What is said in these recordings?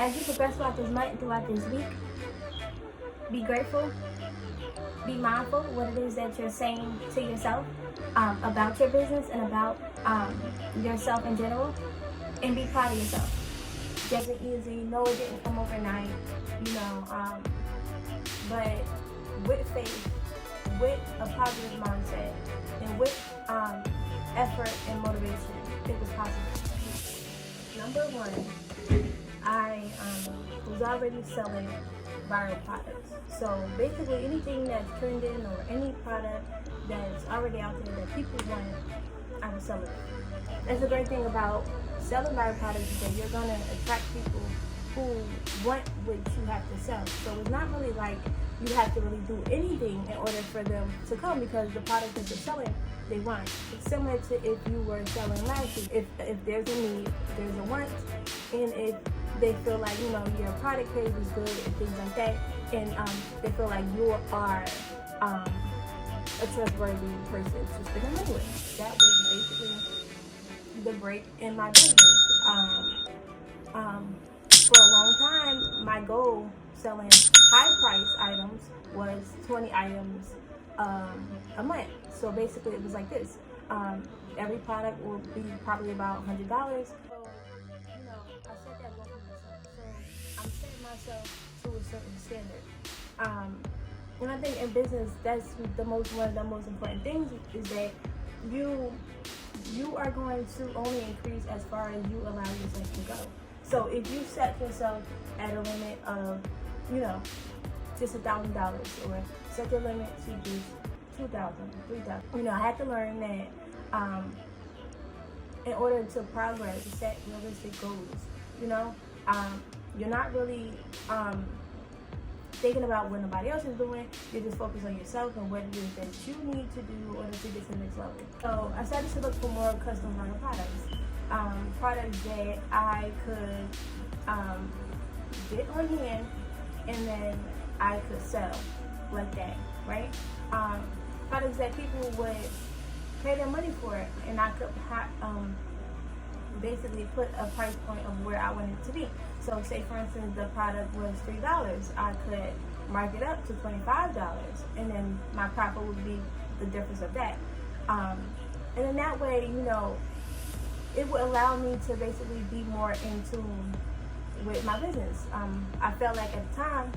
as you progress throughout this month, throughout this week, be grateful, be mindful of what it is that you're saying to yourself about your business and about yourself in general, and be proud of yourself. It wasn't easy. No, it didn't come overnight, but with faith, with a positive mindset, and with effort and motivation, it was possible. Number one, I was already selling viral products. So basically anything that's trending or any product that's already out there that people want, I was selling it. That's the great thing about selling viral products, is that you're going to attract people who want what you have to sell. So it's not really like you have to really do anything in order for them to come, because the product that you're selling, they want. It's similar to if you were selling lashes. If there's a need, there's a want, and if they feel like, your product page is good and things like that, and they feel like you are a trustworthy person to spend them anyway. That was basically the break in my business. For a long time, my goal selling high price items was 20 items a month. So basically it was like this. Every product will be probably about $100. So, I set that goal for myself. So I'm setting myself to a certain standard. And I think in business, that's one of the most important things, is that you are going to only increase as far as you allow yourself to go. So if you set yourself at a limit of, just $1,000, or set your limit to just $2,000, $3,000. I had to learn that in order to progress, to set realistic goals. You're not really thinking about what nobody else is doing. You're just focused on yourself and what it is that you need to do in order to get to the next level. So I started to look for more custom vinyl products. Products that I could get on hand and then I could sell like that, right? Products that people would pay their money for it, and I could basically put a price point of where I wanted it to be. So say for instance the product was $3, I could mark it up to $25, and then my profit would be the difference of that. And in that way, it would allow me to basically be more in tune with my business. I felt like at the time,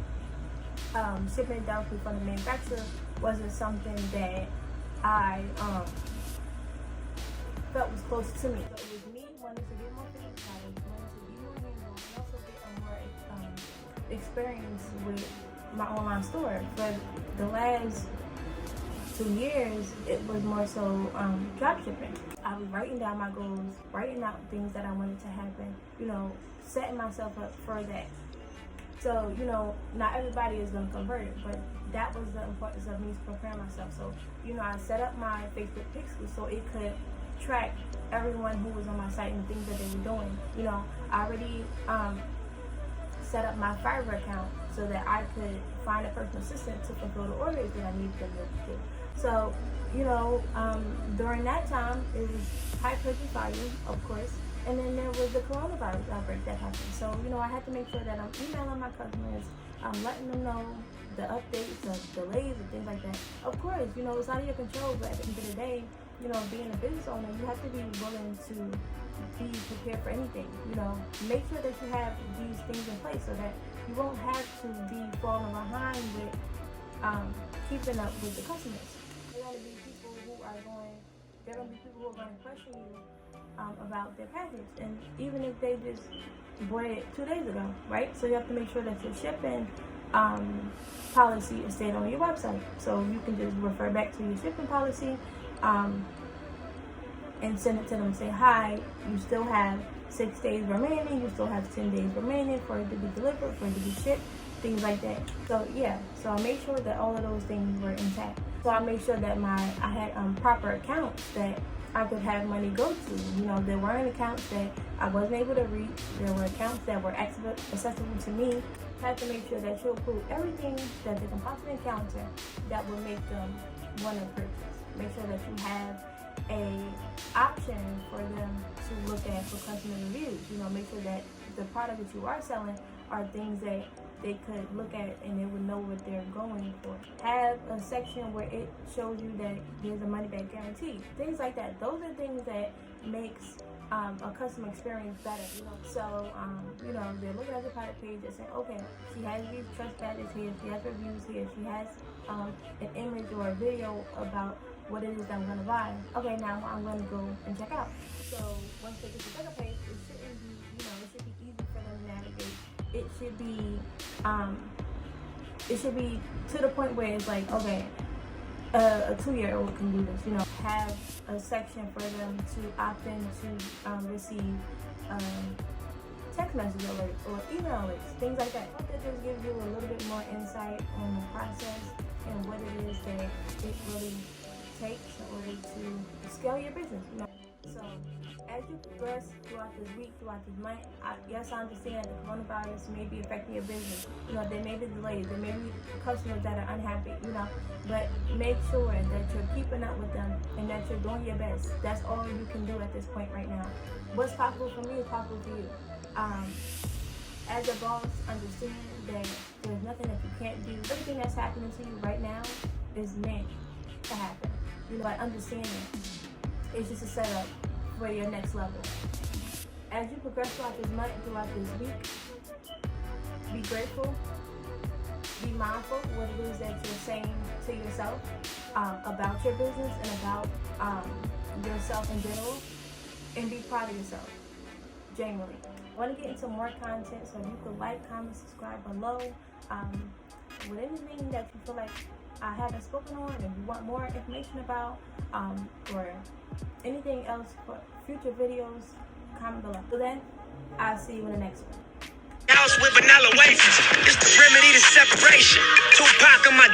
shipping it directly from the manufacturer wasn't something that I felt was close to me. So it was me wanting to get more finished products, wanting to be more hands-on, and also get a more experience with my online store. For the last 2 years, it was more so drop shipping. I was writing down my goals, writing out things that I wanted to happen, setting myself up for that. So, not everybody is going to convert it, but that was the importance of me preparing myself. So, I set up my Facebook pixel so it could track everyone who was on my site and things that they were doing. I already set up my Fiverr account so that I could find a personal assistant to fulfill the orders that I needed them to do. So, during that time, it was high purchase volume, of course, and then there was the coronavirus outbreak that happened. So, I had to make sure that I'm emailing my customers, I'm letting them know the updates, the delays, and things like that. Of course, it's out of your control, but at the end of the day, being a business owner, you have to be willing to be prepared for anything. Make sure that you have these things in place so that you won't have to be falling behind with keeping up with the customers. There are going to be people who are going to question you about their package, and even if they just bought it 2 days ago, right? So you have to make sure that your shipping policy is stayed on your website. So you can just refer back to your shipping policy and send it to them and say, hi, you still have 6 days remaining, you still have 10 days remaining for it to be delivered, for it to be shipped, things like that. So yeah, so I made sure that all of those things were intact. So I made sure that I had proper accounts that I could have money go to. There weren't accounts that I wasn't able to reach. There were accounts that were accessible to me. I had to make sure that you approve everything that they can possibly encounter that would make them want to purchase. Make sure that you have a option for them to look at for customer reviews. Make sure that the product that you are selling are things that they could look at and they would know what they're going for. Have a section where it shows you that there's a money back guarantee. Things like that. Those are things that makes a customer experience better. So they're looking at the product page and saying, okay, she has these trust badges here, she has reviews here, she has an image or a video about what it is that I'm going to buy. Okay, now I'm going to go and check out. So once they get to the second page, it shouldn't be, it should be easy for them to navigate. It should be to the point where it's like, okay, a 2-year-old can do this. Have a section for them to opt in to receive text message alerts or email alerts, things like that. That just gives you a little bit more insight on the process and what it is that it really takes in order to scale your business. So as you progress throughout this week, throughout this month, yes, I understand that the coronavirus may be affecting your business. There may be delays, there may be customers that are unhappy, but make sure that you're keeping up with them and that you're doing your best. That's all you can do at this point right now. What's possible for me is possible for you. As a boss, understand that there's nothing that you can't do. Everything that's happening to you right now is meant to happen. I understand it. It's just a setup for your next level. As you progress throughout this month, throughout this week, be grateful, be mindful of what it is that you're saying to yourself about your business and about yourself in general, and be proud of yourself, genuinely. I want to get into more content, so you can like, comment, subscribe below. With anything that you feel like I haven't spoken on and you want more information about, or anything else for future videos, comment below. So then, I'll see you in the next one. House with vanilla wafers. It's the remedy to separation. Tupac on my